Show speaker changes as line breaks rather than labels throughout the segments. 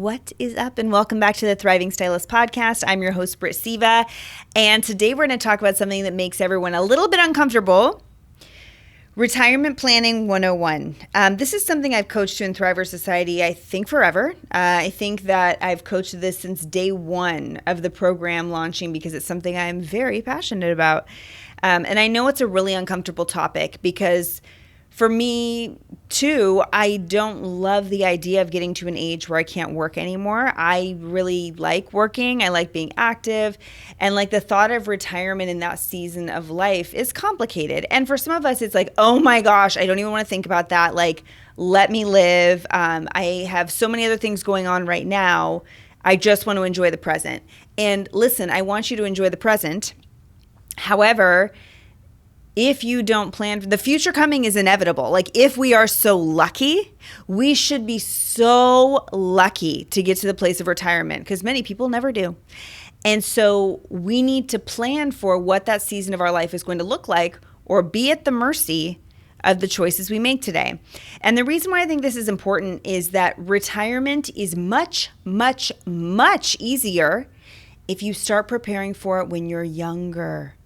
What is up? And welcome back to the Thriving Stylist podcast. I'm your host, Britt Seva. And today we're going to talk about something that makes everyone a little bit uncomfortable. Retirement Planning 101. This is something I've coached to in Thriver Society, I think forever. I think that I've coached this since day one of the program launching because it's something I'm very passionate about. And I know it's a really uncomfortable topic because for me, too, I don't love the idea of getting to an age where I can't work anymore. I really like working. I like being active. And like the thought of retirement in that season of life is complicated. And for some of us, it's like, oh my gosh, I don't even want to think about that. Like, let me live. I have so many other things going on right now. I just want to enjoy the present. And listen, I want you to enjoy the present. However, if you don't plan, the future coming is inevitable. Like if we are so lucky, we should be so lucky to get to the place of retirement because many people never do. And so we need to plan for what that season of our life is going to look like or be at the mercy of the choices we make today. And the reason why I think this is important is that retirement is much, much, much easier if you start preparing for it when you're younger.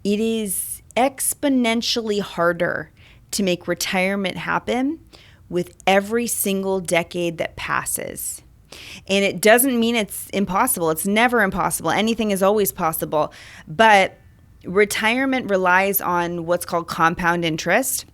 It is exponentially harder to make retirement happen with every single decade that passes. And it doesn't mean it's impossible. It's never impossible. Anything is always possible. But retirement relies on what's called compound interest.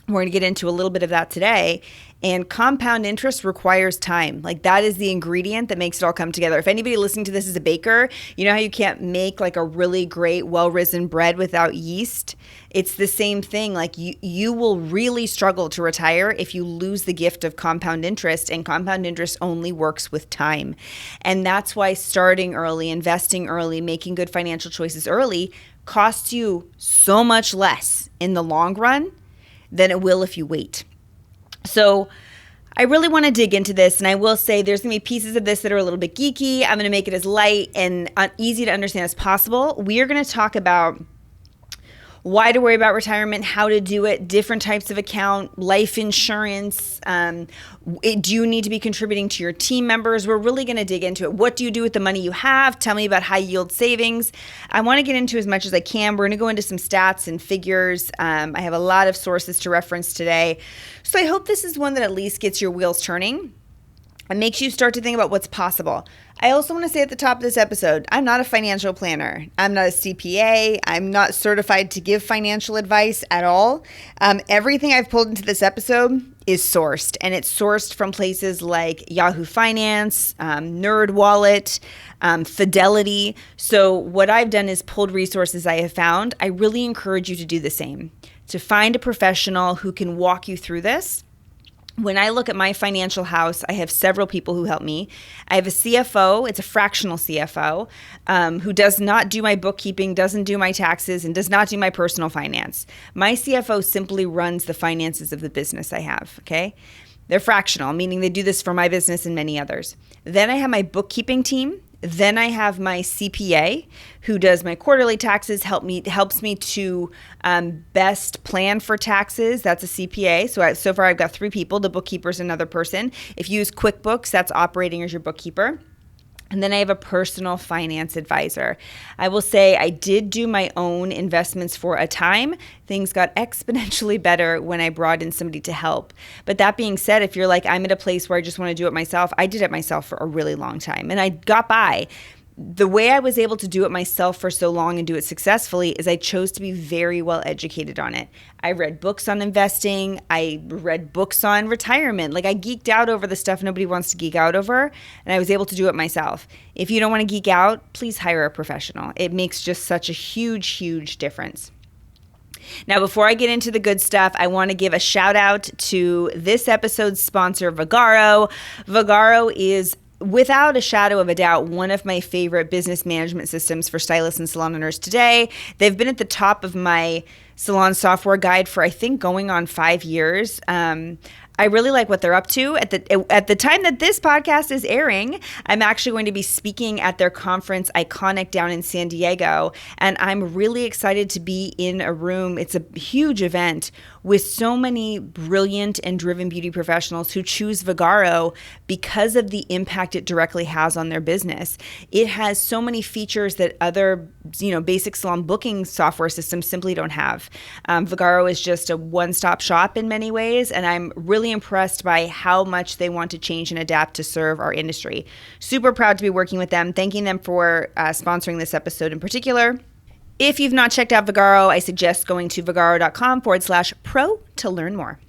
We're going to get into a little bit of that today. And compound interest requires time. Like that is the ingredient that makes it all come together. If anybody listening to this is a baker, you know how you can't make like a really great well-risen bread without yeast? It's the same thing. Like you will really struggle to retire if you lose the gift of compound interest, and compound interest only works with time. And that's why starting early, investing early, making good financial choices early costs you so much less in the long run than it will if you wait. So I really want to dig into this, and I will say there's going to be pieces of this that are a little bit geeky. I'm going to make it as light and easy to understand as possible. We are going to talk about why to worry about retirement, how to do it, different types of account, life insurance. Do you need to be contributing to your team members? We're really going to dig into it. What do you do with the money you have? Tell me about high yield savings. I want to get into as much as I can. We're going to go into some stats and figures. I have a lot of sources to reference today. So I hope this is one that at least gets your wheels turning and makes you start to think about what's possible. I also want to say at the top of this episode, I'm not a financial planner. I'm not a CPA. I'm not certified to give financial advice at all. Everything I've pulled into this episode is sourced, and it's sourced from places like Yahoo Finance, NerdWallet, Fidelity. So what I've done is pulled resources I have found. I really encourage you to do the same, to find a professional who can walk you through this. When I look at my financial house, I have several people who help me. I have a CFO, it's a fractional CFO, who does not do my bookkeeping, doesn't do my taxes, and does not do my personal finance. My CFO simply runs the finances of the business I have, okay? They're fractional, meaning they do this for my business and many others. Then I have my bookkeeping team. Then I have my CPA who does my quarterly taxes, helps me to best plan for taxes. That's a CPA. So far I've got 3 people. The bookkeeper's another person. If you use QuickBooks, that's operating as your bookkeeper. And then I have a personal finance advisor. I will say I did do my own investments for a time. Things got exponentially better when I brought in somebody to help. But that being said, if you're like, I'm at a place where I just want to do it myself, I did it myself for a really long time. And I got by. The way I was able to do it myself for so long and do it successfully is I chose to be very well educated on it. I read books on investing. I read books on retirement. Like I geeked out over the stuff nobody wants to geek out over, and I was able to do it myself. If you don't want to geek out, please hire a professional. It makes just such a huge, huge difference. Now, before I get into the good stuff, I want to give a shout out to this episode's sponsor, Vagaro. Vagaro is, without a shadow of a doubt, one of my favorite business management systems for stylists and salon owners today. They've been at the top of my salon software guide for, I think, going on 5 years. I really like what they're up to. At the time that this podcast is airing, I'm actually going to be speaking at their conference, Iconic, down in San Diego. And I'm really excited to be in a room. It's a huge event with so many brilliant and driven beauty professionals who choose Vagaro because of the impact it directly has on their business. It has so many features that other, basic salon booking software systems simply don't have. Vagaro is just a one-stop shop in many ways, and I'm really impressed by how much they want to change and adapt to serve our industry. Super proud to be working with them. Thanking them for sponsoring this episode in particular. If you've not checked out Vagaro, I suggest going to vagaro.com/pro to learn more.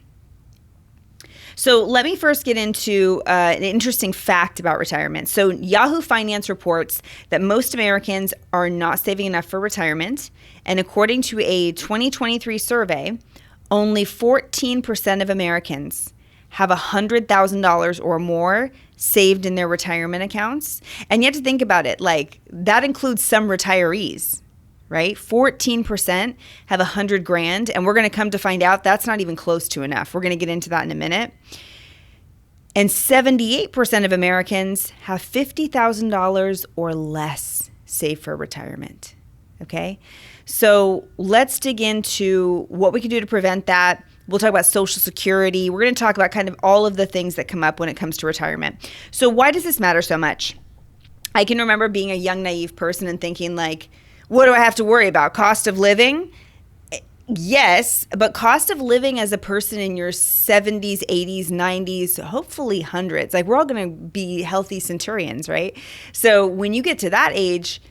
So let me first get into an interesting fact about retirement. So Yahoo Finance reports that most Americans are not saving enough for retirement. And according to a 2023 survey, only 14% of Americans have $100,000 or more saved in their retirement accounts. And you have to think about it, like that includes some retirees. Right? 14% have $100,000, and we're going to come to find out that's not even close to enough. We're going to get into that in a minute. And 78% of Americans have $50,000 or less saved for retirement. Okay? So let's dig into what we can do to prevent that. We'll talk about Social Security. We're going to talk about kind of all of the things that come up when it comes to retirement. So why does this matter so much? I can remember being a young, naive person and thinking like, what do I have to worry about? Cost of living? Yes, but cost of living as a person in your 70s, 80s, 90s, hopefully hundreds. Like we're all going to be healthy centurions, right? So when you get to that age,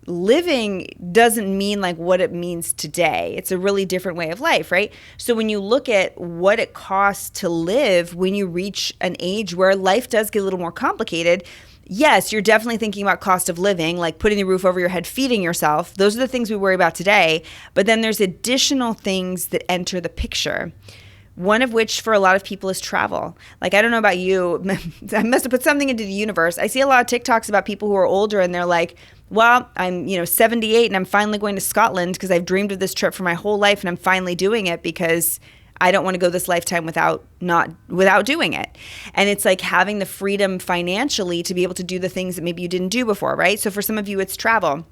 living doesn't mean like what it means today. It's a really different way of life, right? So when you look at what it costs to live when you reach an age where life does get a little more complicated, yes, you're definitely thinking about cost of living, like putting the roof over your head, feeding yourself. Those are the things we worry about today. But then there's additional things that enter the picture. One of which for a lot of people is travel. Like, I don't know about you. I must have put something into the universe. I see a lot of TikToks about people who are older and they're like, well, I'm 78 and I'm finally going to Scotland because I've dreamed of this trip for my whole life and I'm finally doing it because I don't want to go this lifetime without doing it. And it's like having the freedom financially to be able to do the things that maybe you didn't do before, right? So for some of you, it's travel.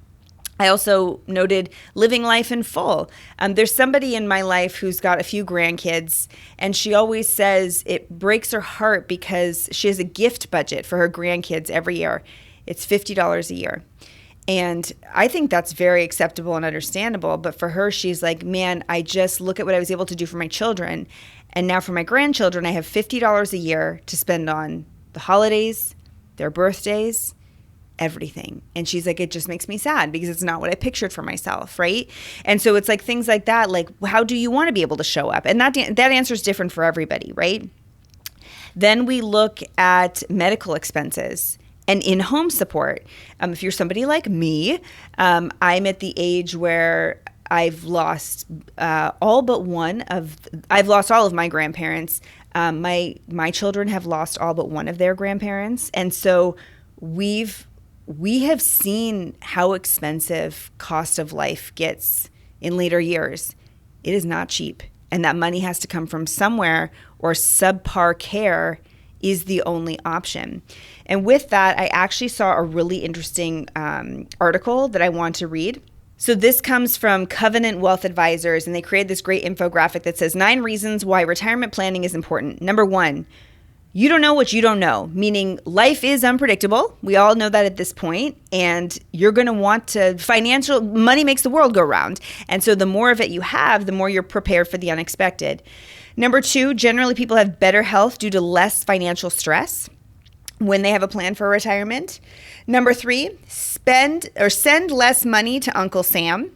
I also noted living life in full. There's somebody in my life who's got a few grandkids, and she always says it breaks her heart because she has a gift budget for her grandkids every year. It's $50 a year. And I think that's very acceptable and understandable. But for her, she's like, man, I just look at what I was able to do for my children. And now for my grandchildren, I have $50 a year to spend on the holidays, their birthdays, everything. And she's like, it just makes me sad because it's not what I pictured for myself, right? And so it's like things like that, like how do you want to be able to show up? And that answer is different for everybody, right? Then we look at medical expenses and in-home support. If you're somebody like me, I'm at the age where I've lost all of my grandparents. My children have lost all but one of their grandparents. And so we have seen how expensive cost of life gets in later years. It is not cheap. And that money has to come from somewhere, or subpar care is the only option. And with that, I actually saw a really interesting article that I want to read. So this comes from Covenant Wealth Advisors, and they created this great infographic that says 9 reasons why retirement planning is important. Number 1, you don't know what you don't know, meaning life is unpredictable. We all know that at this point, and you're going to want to money makes the world go round. And so the more of it you have, the more you're prepared for the unexpected. Number 2, generally people have better health due to less financial stress when they have a plan for retirement. Number 3, send less money to Uncle Sam.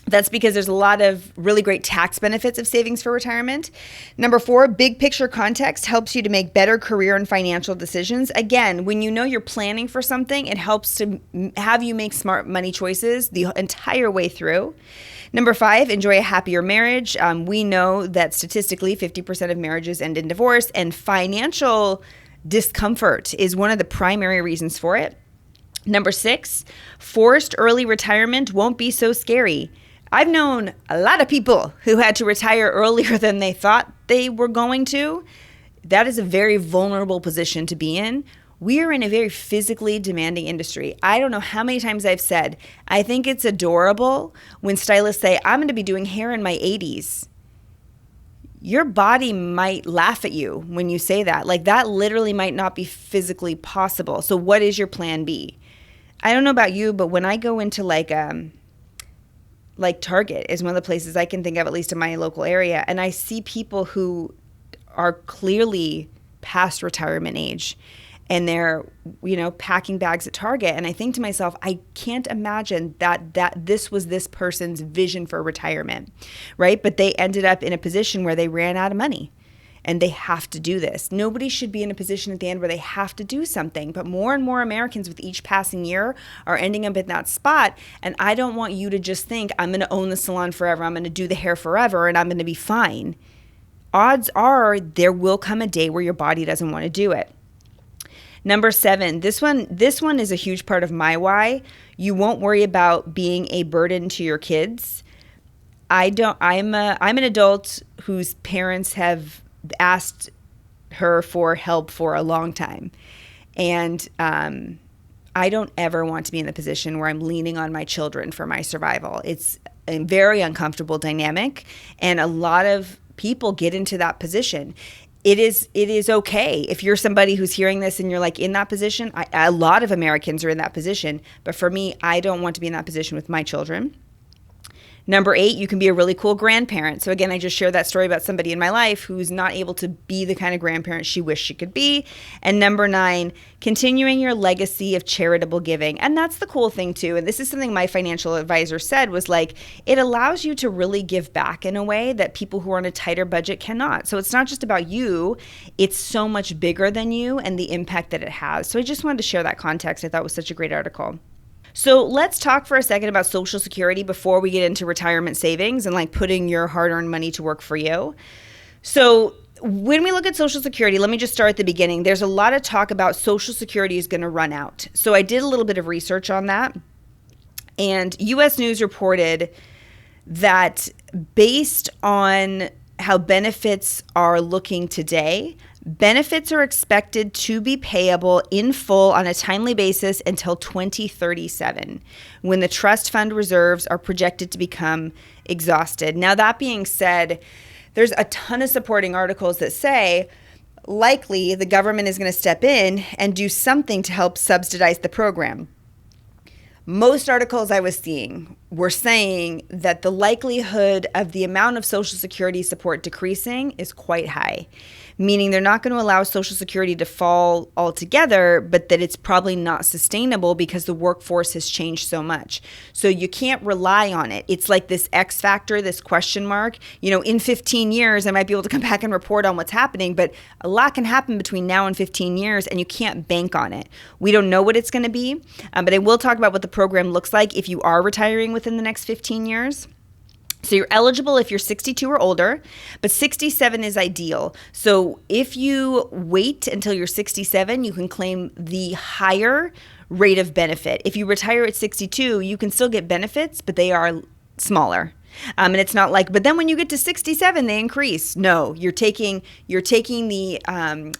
That's because there's a lot of really great tax benefits of savings for retirement. Number 4, big picture context helps you to make better career and financial decisions. Again, when you know you're planning for something, it helps to have you make smart money choices the entire way through. Number 5, enjoy a happier marriage. We know that statistically 50% of marriages end in divorce, and financial discomfort is one of the primary reasons for it. Number 6, forced early retirement won't be so scary. I've known a lot of people who had to retire earlier than they thought they were going to. That is a very vulnerable position to be in. We are in a very physically demanding industry. I don't know how many times I've said, I think it's adorable when stylists say, I'm going to be doing hair in my 80s. Your body might laugh at you when you say that. Like, that literally might not be physically possible. So what is your plan B? I don't know about you, but when I go into like Target is one of the places I can think of, at least in my local area, and I see people who are clearly past retirement age, and they're, packing bags at Target. And I think to myself, I can't imagine that this was this person's vision for retirement, right? But they ended up in a position where they ran out of money and they have to do this. Nobody should be in a position at the end where they have to do something. But more and more Americans with each passing year are ending up in that spot. And I don't want you to just think, I'm going to own the salon forever. I'm going to do the hair forever and I'm going to be fine. Odds are there will come a day where your body doesn't want to do it. Number 7, this one is a huge part of my why. You won't worry about being a burden to your kids. I'm an adult whose parents have asked her for help for a long time. And I don't ever want to be in the position where I'm leaning on my children for my survival. It's a very uncomfortable dynamic, and a lot of people get into that position. It is okay if you're somebody who's hearing this and you're like in that position. A lot of Americans are in that position, but for me, I don't want to be in that position with my children. Number 8, you can be a really cool grandparent. So again, I just shared that story about somebody in my life who's not able to be the kind of grandparent she wished she could be. And number 9, continuing your legacy of charitable giving. And that's the cool thing too. And this is something my financial advisor said was like, it allows you to really give back in a way that people who are on a tighter budget cannot. So it's not just about you, it's so much bigger than you and the impact that it has. So I just wanted to share that context. I thought it was such a great article. So let's talk for a second about Social Security before we get into retirement savings and like putting your hard-earned money to work for you. So when we look at Social Security, let me just start at the beginning. There's a lot of talk about Social Security is going to run out. So I did a little bit of research on that. And U.S. News reported that based on how benefits are looking today, benefits are expected to be payable in full on a timely basis until 2037, when the trust fund reserves are projected to become exhausted. Now, that being said, there's a ton of supporting articles that say likely the government is going to step in and do something to help subsidize the program. Most articles I was seeing were saying that the likelihood of the amount of Social Security support decreasing is quite high, meaning they're not going to allow Social Security to fall altogether, but that it's probably not sustainable because the workforce has changed so much. So you can't rely on it. It's like this X factor, this question mark. In 15 years, I might be able to come back and report on what's happening, but a lot can happen between now and 15 years, and you can't bank on it. We don't know what it's going to be, but I will talk about what the program looks like if you are retiring within the next 15 years. So you're eligible if you're 62 or older, but 67 is ideal. So if you wait until you're 67, you can claim the higher rate of benefit. If you retire at 62, you can still get benefits, but they are smaller. And it's not like, but then when you get to 67, they increase. No, you're taking the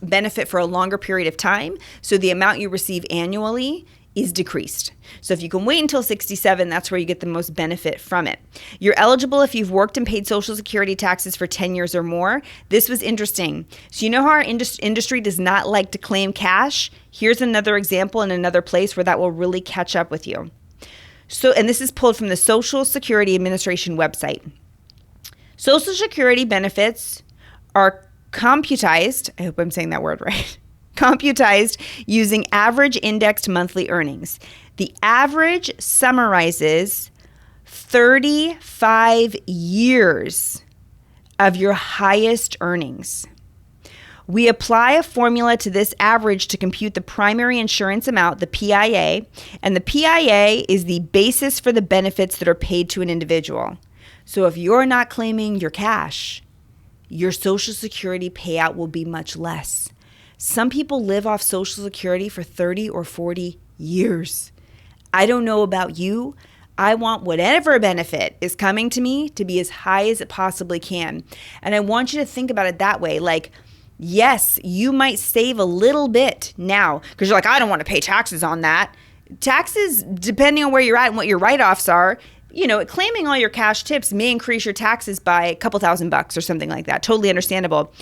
benefit for a longer period of time. So the amount you receive annually is decreased. So if you can wait until 67, that's where you get the most benefit from it. You're eligible if you've worked and paid Social Security taxes for 10 years or more. This was interesting. So you know how our industry does not like to claim cash? Here's another example in another place where that will really catch up with you. So, and this is pulled from the Social Security Administration website. Social Security benefits are computized, I hope I'm saying that word right, computized using average indexed monthly earnings. The average summarizes 35 years of your highest earnings. We apply a formula to this average to compute the primary insurance amount, the PIA, and the PIA is the basis for the benefits that are paid to an individual. So if you're not claiming your cash, your Social Security payout will be much less. Some people live off Social Security for 30 or 40 years. I don't know about you. I want whatever benefit is coming to me to be as high as it possibly can. And I want you to think about it that way. Like, Yes, you might save a little bit now because you're like, I don't want to pay taxes on that. Taxes, depending on where you're at and what your write-offs are, claiming all your cash tips may increase your taxes by a couple $1,000 or something like that. Totally understandable.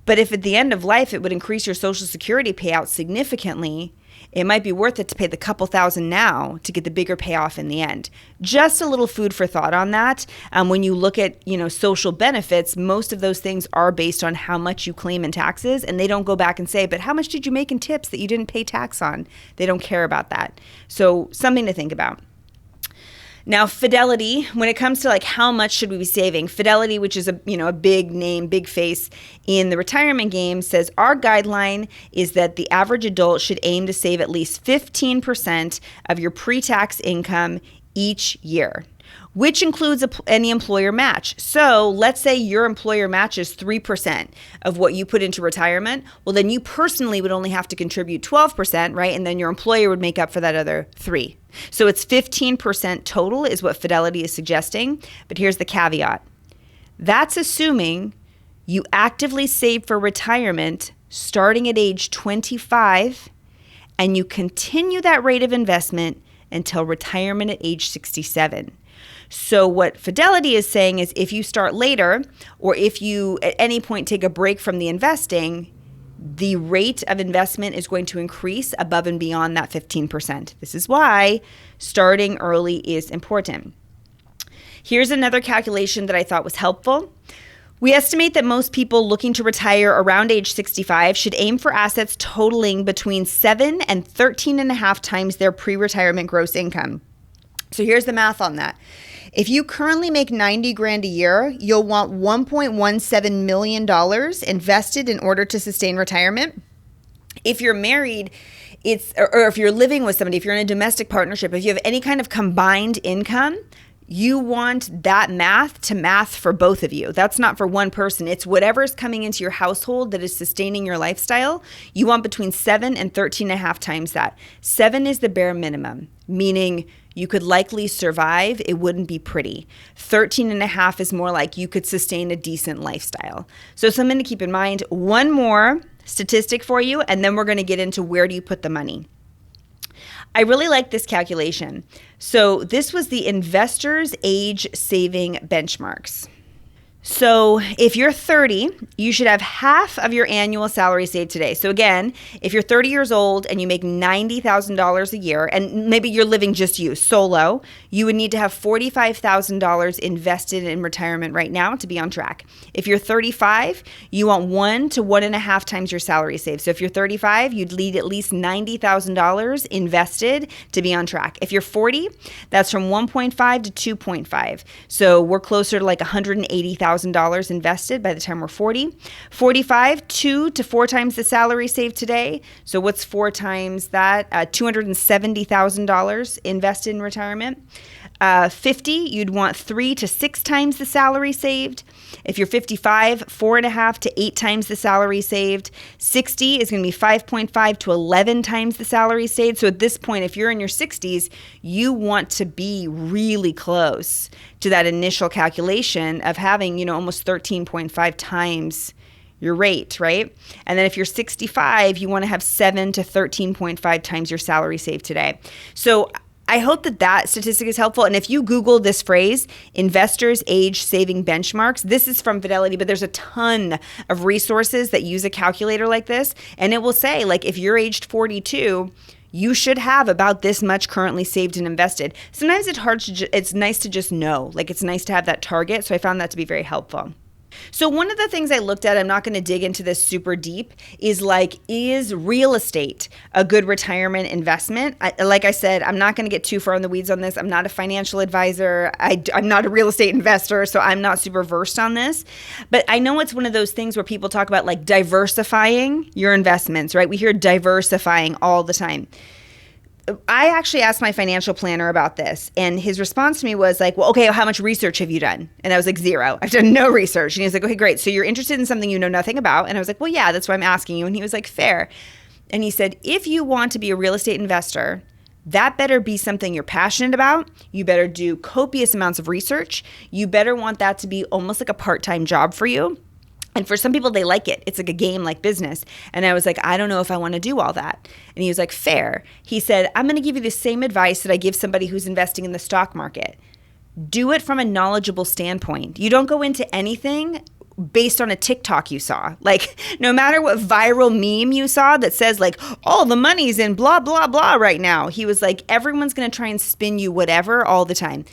But if at the end of life it would increase your Social Security payout significantly, it might be worth it to pay the couple $1,000 now to get the bigger payoff in the end. Just a little food for thought on that. When you look at, social benefits, most of those things are based on how much you claim in taxes, and they don't go back and say, but how much did you make in tips that you didn't pay tax on? They don't care about that. So something to think about. Now, Fidelity, when it comes to like how much should we be saving, Fidelity, which is a big name, big face in the retirement game, says our guideline is that the average adult should aim to save at least 15% of your pre-tax income each year, which includes any employer match. So let's say your employer matches 3% of what you put into retirement. Well, then you personally would only have to contribute 12%, right? And then your employer would make up for that other 3%. So it's 15% total is what Fidelity is suggesting. But here's the caveat. That's assuming you actively save for retirement starting at age 25 and you continue that rate of investment until retirement at age 67. So what Fidelity is saying is if you start later or if you at any point take a break from the investing, the rate of investment is going to increase above and beyond that 15%. This is why starting early is important. Here's another calculation that I thought was helpful. We estimate that most people looking to retire around age 65 should aim for assets totaling between 7 and 13.5 times their pre-retirement gross income. So here's the math on that. If you currently make $90,000 a year, you'll want $1.17 million invested in order to sustain retirement. If you're married, or if you're living with somebody, if you're in a domestic partnership, if you have any kind of combined income, you want that math to math for both of you. That's not for one person. It's whatever's coming into your household that is sustaining your lifestyle. You want between 7 and 13.5 times that. 7 is the bare minimum, meaning you could likely survive. It wouldn't be pretty. 13.5 is more like you could sustain a decent lifestyle. So something to keep in mind. One more statistic for you, and then we're going to get into where do you put the money. I really like this calculation. So this was the Investors Age Saving Benchmarks. So if you're 30, you should have half of your annual salary saved today. So again, if you're 30 years old and you make $90,000 a year, and maybe you're living just you, solo, you would need to have $45,000 invested in retirement right now to be on track. If you're 35, you want 1 to 1.5 times your salary saved. So if you're 35, you'd need at least $90,000 invested to be on track. If you're 40, that's from 1.5 to 2.5. So we're closer to like $180,000 invested by the time we're 40. 45, 2 to 4 times the salary saved today. So what's 4 times that? $270,000 invested in retirement. 50, you'd want 3 to 6 times the salary saved. If you're 55, 4.5 to 8 times the salary saved. 60 is going to be 5.5 to 11 times the salary saved. So at this point, if you're in your 60s, you want to be really close to that initial calculation of having, almost 13.5 times your rate, right? And then if you're 65, you want to have 7 to 13.5 times your salary saved today. So I hope that statistic is helpful. And if you Google this phrase, Investors Age Saving Benchmarks, this is from Fidelity, but there's a ton of resources that use a calculator like this. And it will say, like, if you're aged 42, you should have about this much currently saved and invested. Sometimes it's nice to just know, like it's nice to have that target. So I found that to be very helpful. So one of the things I looked at, I'm not going to dig into this super deep, is real estate a good retirement investment? Like I said, I'm not going to get too far in the weeds on this. I'm not a financial advisor. I'm not a real estate investor, so I'm not super versed on this. But I know it's one of those things where people talk about like diversifying your investments, right? We hear diversifying all the time. I actually asked my financial planner about this, and his response to me was like, well, okay, how much research have you done? And I was like, 0. I've done no research. And he was like, okay, great. So you're interested in something you know nothing about? And I was like, well, yeah, that's why I'm asking you. And he was like, fair. And he said, if you want to be a real estate investor, that better be something you're passionate about. You better do copious amounts of research. You better want that to be almost like a part-time job for you. And for some people, they like it. It's like a game like business. And I was like, I don't know if I want to do all that. And he was like, fair. He said, I'm going to give you the same advice that I give somebody who's investing in the stock market. Do it from a knowledgeable standpoint. You don't go into anything based on a TikTok you saw. Like, no matter what viral meme you saw that says like, oh, the money's in blah, blah, blah right now. He was like, everyone's going to try and spin you whatever all the time.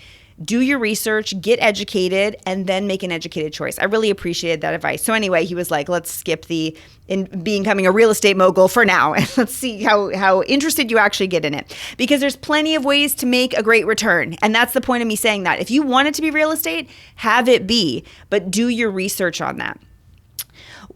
Do your research, get educated, and then make an educated choice. I really appreciated that advice. So anyway, he was like, let's skip in becoming a real estate mogul for now. And let's see how interested you actually get in it. Because there's plenty of ways to make a great return. And that's the point of me saying that. If you want it to be real estate, have it be. But do your research on that.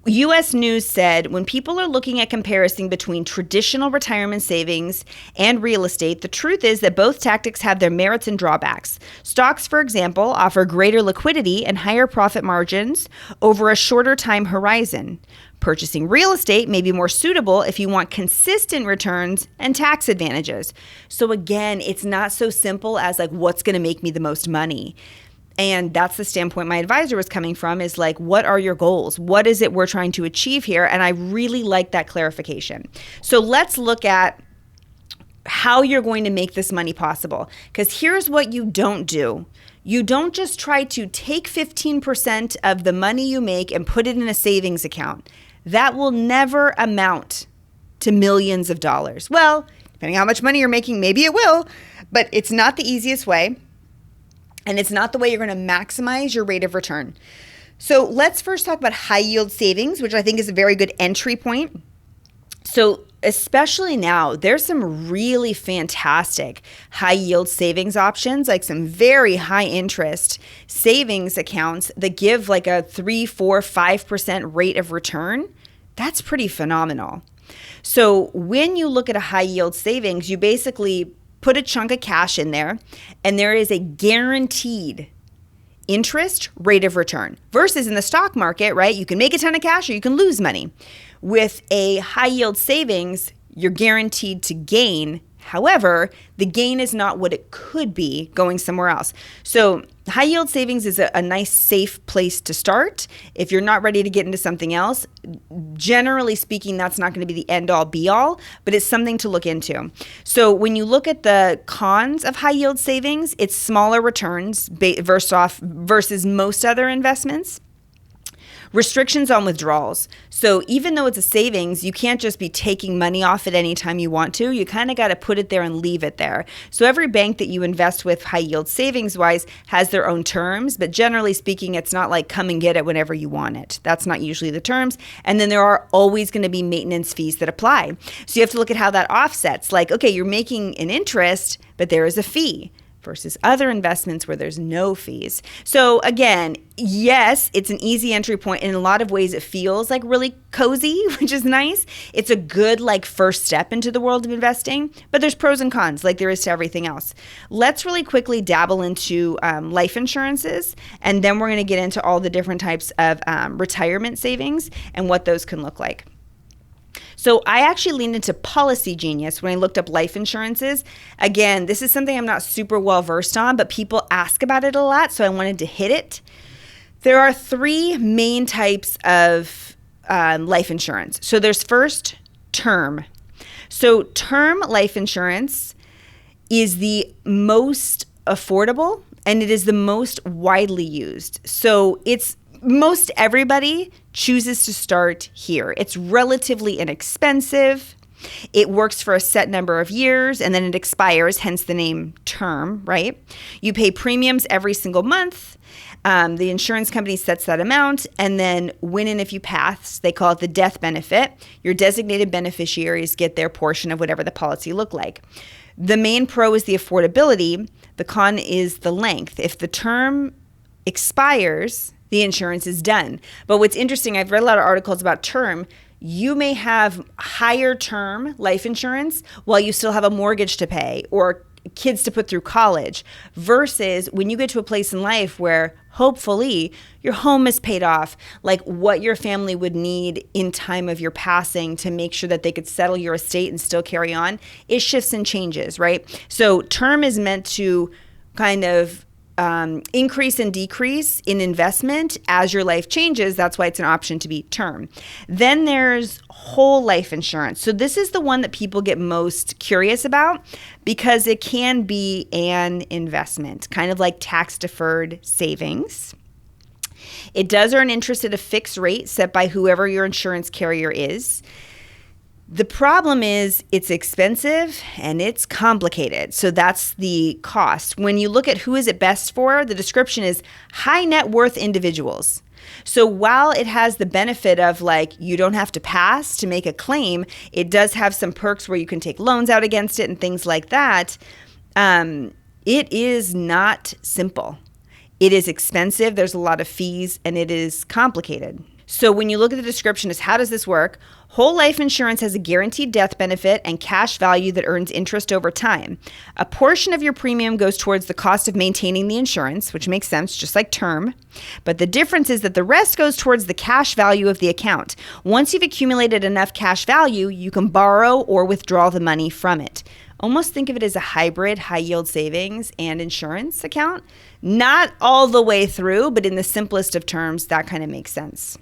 U.S. News said, when people are looking at comparison between traditional retirement savings and real estate, the truth is that both tactics have their merits and drawbacks. Stocks, for example, offer greater liquidity and higher profit margins over a shorter time horizon. Purchasing real estate may be more suitable if you want consistent returns and tax advantages. So again, it's not so simple as like, what's going to make me the most money? And that's the standpoint my advisor was coming from, is like, what are your goals? What is it we're trying to achieve here? And I really like that clarification. So let's look at how you're going to make this money possible. Because here's what you don't do. You don't just try to take 15% of the money you make and put it in a savings account. That will never amount to millions of dollars. Well, depending on how much money you're making, maybe it will, but it's not the easiest way. And it's not the way you're going to maximize your rate of return. So let's first talk about high yield savings, which I think is a very good entry point. So especially now, there's some really fantastic high yield savings options, like some very high interest savings accounts that give like a 3, 4, 5% rate of return. That's pretty phenomenal. So when you look at a high yield savings, you basically put a chunk of cash in there, and there is a guaranteed interest rate of return. Versus in the stock market, right? You can make a ton of cash or you can lose money. With a high yield savings, you're guaranteed to gain. However, the gain is not what it could be going somewhere else. So high yield savings is a nice, safe place to start. If you're not ready to get into something else, generally speaking, that's not going to be the end all be all, but it's something to look into. So when you look at the cons of high yield savings, it's smaller returns versus most other investments. Restrictions on withdrawals. So even though it's a savings, you can't just be taking money off at any time you want to. You kind of got to put it there and leave it there. So every bank that you invest with high yield savings wise has their own terms, but generally speaking, it's not like come and get it whenever you want it. That's not usually the terms. And then there are always going to be maintenance fees that apply. So you have to look at how that offsets. Like, okay, you're making an interest, but there is a fee. Versus other investments where there's no fees. So again, yes, it's an easy entry point. In a lot of ways, it feels like really cozy, which is nice. It's a good like first step into the world of investing, but there's pros and cons like there is to everything else. Let's really quickly dabble into life insurances, and then we're going to get into all the different types of retirement savings and what those can look like. So I actually leaned into Policy Genius when I looked up life insurances. Again, this is something I'm not super well versed on, but people ask about it a lot, so I wanted to hit it. There are 3 main types of life insurance. So there's first term. So term life insurance is the most affordable and it is the most widely used. So it's most everybody chooses to start here. It's relatively inexpensive. It works for a set number of years and then it expires, hence the name term, right? You pay premiums every single month. The insurance company sets that amount, and then when and if you pass, they call it the death benefit. Your designated beneficiaries get their portion of whatever the policy looked like. The main pro is the affordability. The con is the length. If the term expires, the insurance is done. But what's interesting, I've read a lot of articles about term. You may have higher term life insurance while you still have a mortgage to pay or kids to put through college, versus when you get to a place in life where hopefully your home is paid off, like what your family would need in time of your passing to make sure that they could settle your estate and still carry on. It shifts and changes, right? So term is meant to kind of increase and decrease in investment as your life changes. That's why it's an option to be term. Then there's whole life insurance. So this is the one that people get most curious about because it can be an investment, kind of like tax deferred savings. It does earn interest at a fixed rate set by whoever your insurance carrier is. The problem is it's expensive and it's complicated. So that's the cost. When you look at who is it best for, the description is high net worth individuals. So while it has the benefit of like you don't have to pass to make a claim, it does have some perks where you can take loans out against it and things like that. It is not simple. It is expensive. There's a lot of fees and it is complicated. So when you look at the description is how does this work? Whole life insurance has a guaranteed death benefit and cash value that earns interest over time. A portion of your premium goes towards the cost of maintaining the insurance, which makes sense, just like term. But the difference is that the rest goes towards the cash value of the account. Once you've accumulated enough cash value, you can borrow or withdraw the money from it. Almost think of it as a hybrid high yield savings and insurance account. Not all the way through, but in the simplest of terms, that kind of makes sense.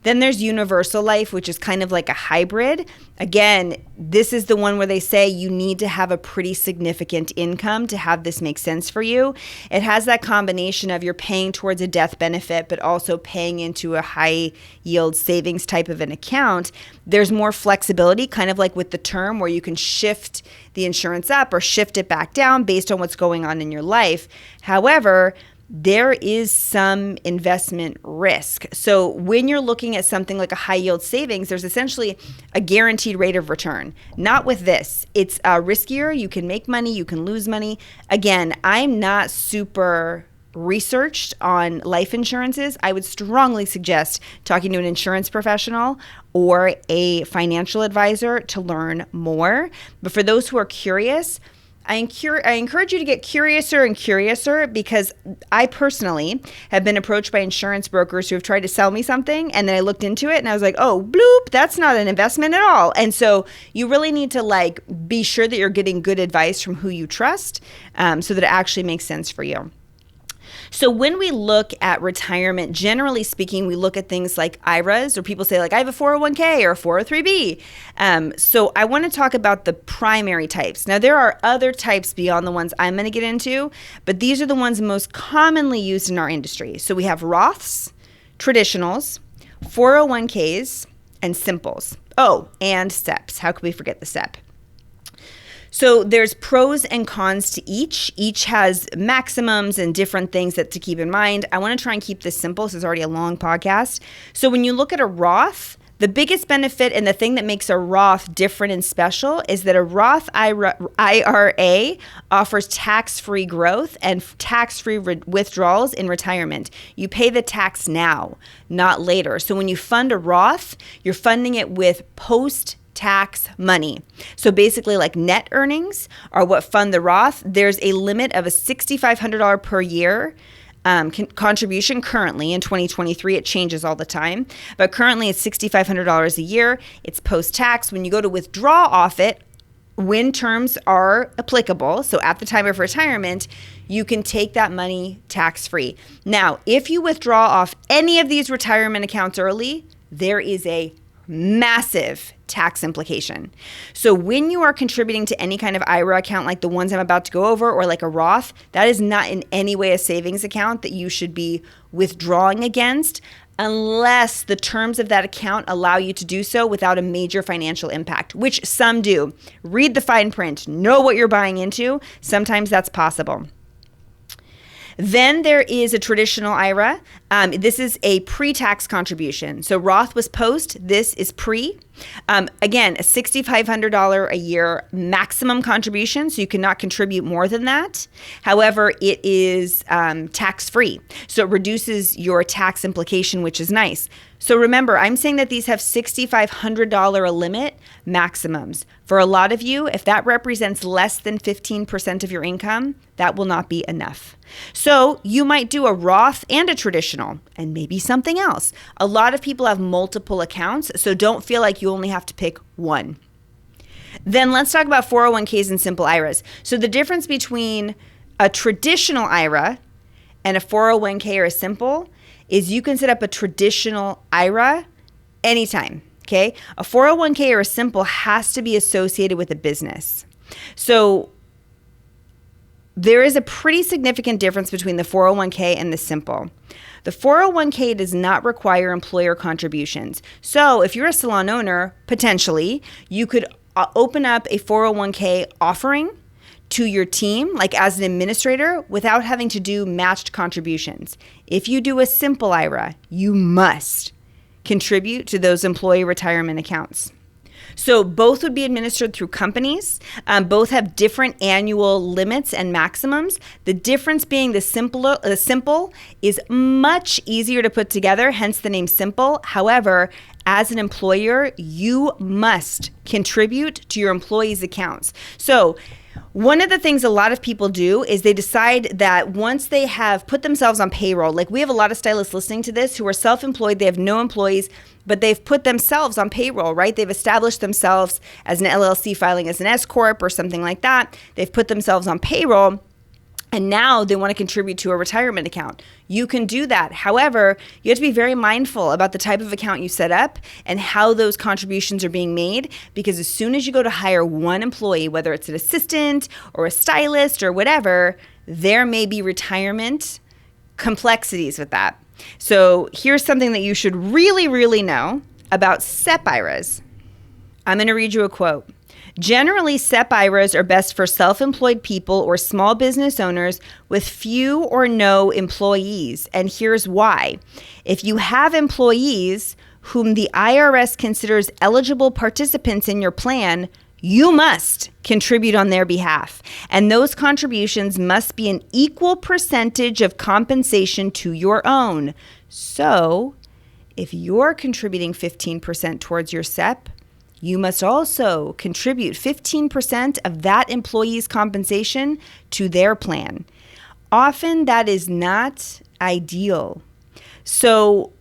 Then there's universal life, which is kind of like a hybrid. Again, this is the one where they say you need to have a pretty significant income to have this make sense for you. It has that combination of you're paying towards a death benefit, but also paying into a high yield savings type of an account. There's more flexibility, kind of like with the term where you can shift the insurance up or shift it back down based on what's going on in your life. However, there is some investment risk. So when you're looking at something like a high yield savings, there's essentially a guaranteed rate of return. Not with this. It's riskier. You can make money. You can lose money. Again, I'm not super researched on life insurances. I would strongly suggest talking to an insurance professional or a financial advisor to learn more. But for those who are curious, I encourage you to get curiouser and curiouser because I personally have been approached by insurance brokers who have tried to sell me something and then I looked into it and I was like, oh, bloop, that's not an investment at all. And so you really need to be sure that you're getting good advice from who you trust so that it actually makes sense for you. So when we look at retirement, generally speaking, we look at things like IRAs, or people say I have a 401k or a 403b. So I want to talk about the primary types. Now, there are other types beyond the ones I'm going to get into, but these are the ones most commonly used in our industry. So we have Roths, traditionals, 401ks, and simples. Oh, and SEPs. How could we forget the SEP? So there's pros and cons to each. Each has maximums and different things that to keep in mind. I want to try and keep this simple. This is already a long podcast. So when you look at a Roth, the biggest benefit and the thing that makes a Roth different and special is that a Roth IRA offers tax-free growth and tax-free withdrawals in retirement. You pay the tax now, not later. So when you fund a Roth, you're funding it with post-tax money. So basically net earnings are what fund the Roth. There's a limit of a $6,500 per year contribution currently in 2023. It changes all the time, but currently it's $6,500 a year. It's post-tax. When you go to withdraw off it, when terms are applicable, so at the time of retirement, you can take that money tax-free. Now, if you withdraw off any of these retirement accounts early, there is a massive tax implication. So when you are contributing to any kind of IRA account like the ones I'm about to go over or like a Roth, that is not in any way a savings account that you should be withdrawing against unless the terms of that account allow you to do so without a major financial impact, which some do. Read the fine print, know what you're buying into. Sometimes that's possible. Then there is a traditional IRA. This is a pre-tax contribution. So Roth was post, this is pre. Again, a $6,500 a year maximum contribution, so you cannot contribute more than that. However, it is tax-free, so it reduces your tax implication, which is nice. So remember, I'm saying that these have $6,500 a limit maximums. For a lot of you, if that represents less than 15% of your income, that will not be enough. So you might do a Roth and a traditional and maybe something else. A lot of people have multiple accounts, so don't feel like you only have to pick one. Then let's talk about 401ks and simple IRAs. So the difference between a traditional IRA and a 401k or a simple is you can set up a traditional IRA anytime, okay? A 401k or a simple has to be associated with a business. So there is a pretty significant difference between the 401k and the simple. The 401k does not require employer contributions. So if you're a salon owner, potentially, you could open up a 401k offering to your team, like as an administrator, without having to do matched contributions. If you do a simple IRA, you must contribute to those employee retirement accounts. So both would be administered through companies. Both have different annual limits and maximums. The difference being the simple is much easier to put together, hence the name simple. However, as an employer, you must contribute to your employees' accounts. So one of the things a lot of people do is they decide that once they have put themselves on payroll, like we have a lot of stylists listening to this who are self-employed, they have no employees, but they've put themselves on payroll, right? They've established themselves as an LLC filing as an S Corp or something like that. They've put themselves on payroll. And now they want to contribute to a retirement account. You can do that. However, you have to be very mindful about the type of account you set up and how those contributions are being made, because as soon as you go to hire one employee, whether it's an assistant or a stylist or whatever, there may be retirement complexities with that. So here's something that you should really, really know about SEP IRAs. I'm going to read you a quote. Generally, SEP IRAs are best for self-employed people or small business owners with few or no employees. And here's why. If you have employees whom the IRS considers eligible participants in your plan, you must contribute on their behalf. And those contributions must be an equal percentage of compensation to your own. So if you're contributing 15% towards your SEP, you must also contribute 15% of that employee's compensation to their plan. Often that is not ideal. So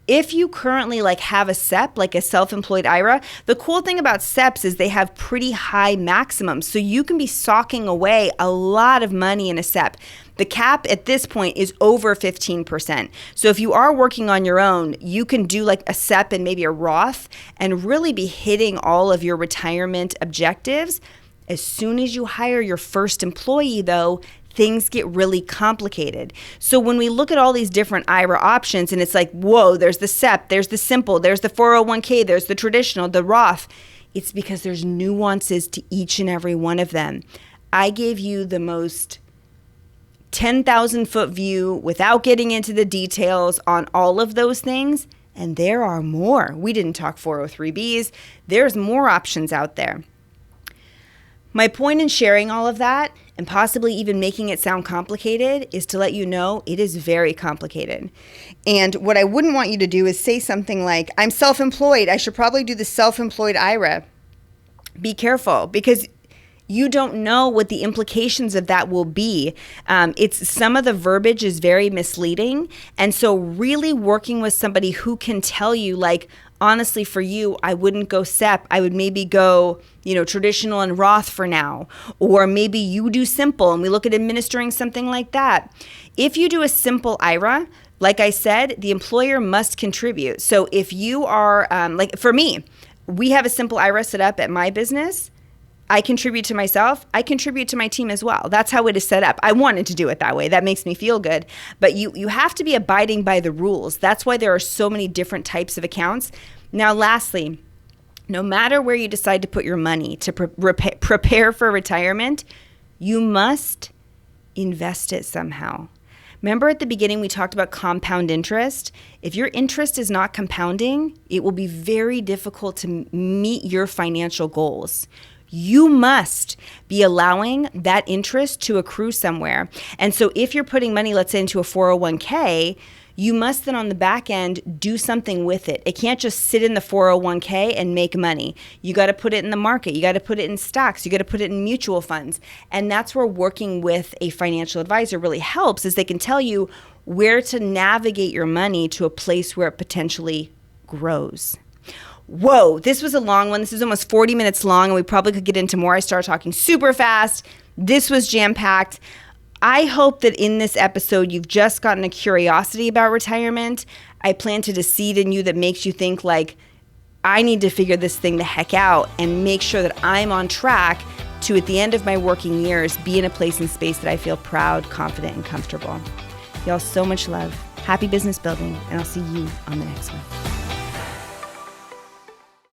if you currently have a SEP, like a self-employed IRA, the cool thing about SEPs is they have pretty high maximums. So you can be socking away a lot of money in a SEP. The cap at this point is over 15%. So if you are working on your own, you can do a SEP and maybe a Roth and really be hitting all of your retirement objectives. As soon as you hire your first employee, though, things get really complicated. So when we look at all these different IRA options and it's whoa, there's the SEP, there's the simple, there's the 401k, there's the traditional, the Roth, it's because there's nuances to each and every one of them. I gave you the most 10,000 foot view without getting into the details on all of those things. And there are more. We didn't talk 403Bs. There's more options out there. My point in sharing all of that and possibly even making it sound complicated is to let you know it is very complicated. And what I wouldn't want you to do is say something like, I'm self-employed. I should probably do the self-employed IRA. Be careful, because you don't know what the implications of that will be. Some of the verbiage is very misleading. And so really working with somebody who can tell you, honestly, for you, I wouldn't go SEP. I would maybe go, traditional and Roth for now. Or maybe you do simple and we look at administering something like that. If you do a simple IRA, like I said, the employer must contribute. So if you are, for me, we have a simple IRA set up at my business. I contribute to myself. I contribute to my team as well. That's how it is set up. I wanted to do it that way. That makes me feel good. But you have to be abiding by the rules. That's why there are so many different types of accounts. Now, lastly, no matter where you decide to put your money to prepare for retirement, you must invest it somehow. Remember at the beginning we talked about compound interest? If your interest is not compounding, it will be very difficult to meet your financial goals. You must be allowing that interest to accrue somewhere. And so if you're putting money, let's say, into a 401k, you must then on the back end do something with it. It can't just sit in the 401k and make money. You got to put it in the market. You got to put it in stocks. You got to put it in mutual funds. And that's where working with a financial advisor really helps, is they can tell you where to navigate your money to a place where it potentially grows. Whoa, this was a long one. This is almost 40 minutes long, and we probably could get into more. I started talking super fast. This was jam-packed. I hope that in this episode, you've just gotten a curiosity about retirement. I planted a seed in you that makes you think like, I need to figure this thing the heck out and make sure that I'm on track to, at the end of my working years, be in a place and space that I feel proud, confident, and comfortable. Y'all, so much love. Happy business building, and I'll see you on the next one.